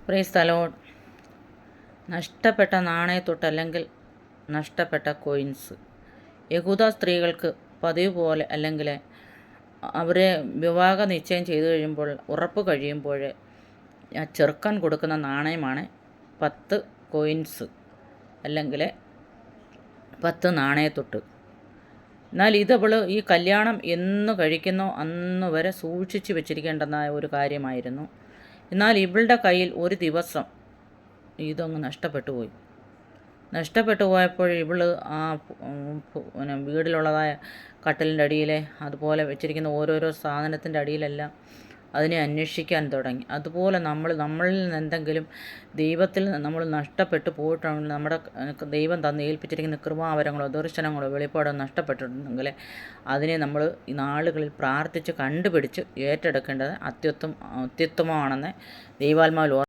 Praise the Lord. നഷ്ടപ്പെട്ട നാണയത്തൊട്ട് അല്ലെങ്കിൽ നഷ്ടപ്പെട്ട കോയിൻസ്. യഹൂദ സ്ത്രീകൾക്ക് പതിവ് പോലെ അല്ലെങ്കിൽ അവരെ വിവാഹ നിശ്ചയം ചെയ്തു കഴിയുമ്പോൾ ഉറപ്പ് കഴിയുമ്പോൾ ചെറുക്കൻ കൊടുക്കുന്ന നാണയമാണ് 10 കോയിൻസ് അല്ലെങ്കിൽ 10 നാണയത്തൊട്ട്. എന്നാൽ ഇതവൾ ഈ കല്യാണം എന്ന് കഴിക്കുന്നോ അന്ന് വരെ സൂക്ഷിച്ച് വെച്ചിരിക്കേണ്ടതായ ഒരു കാര്യമായിരുന്നു. എന്നാൽ ഇവളുടെ കയ്യിൽ ഒരു ദിവസം ഇതങ്ങ് നഷ്ടപ്പെട്ടു പോയപ്പോൾ ഇവൾ ആ വീട്ടിലുള്ളതായ കട്ടിലിൻ്റെ അടിയിലെ അതുപോലെ വെച്ചിരിക്കുന്ന ഓരോരോ സാധനത്തിൻ്റെ അടിയിലെല്ലാം അതിനെ അന്വേഷിക്കാൻ തുടങ്ങി. അതുപോലെ നമ്മളിൽ നിന്ന് എന്തെങ്കിലും ദൈവത്തിൽ നമ്മൾ നഷ്ടപ്പെട്ടു പോയിട്ടുണ്ടെങ്കിൽ, നമ്മുടെ ദൈവം തന്ന് ഏൽപ്പിച്ചിരിക്കുന്ന കൃപാവരങ്ങളോ ദർശനങ്ങളോ വെളിപ്പാടോ നഷ്ടപ്പെട്ടിട്ടുണ്ടെങ്കിൽ അതിനെ നമ്മൾ ഈ നാളുകളിൽ പ്രാർത്ഥിച്ച് കണ്ടുപിടിച്ച് ഏറ്റെടുക്കേണ്ടത് അത്യുത്തമമാണെന്ന് ദൈവാത്മാവിൽ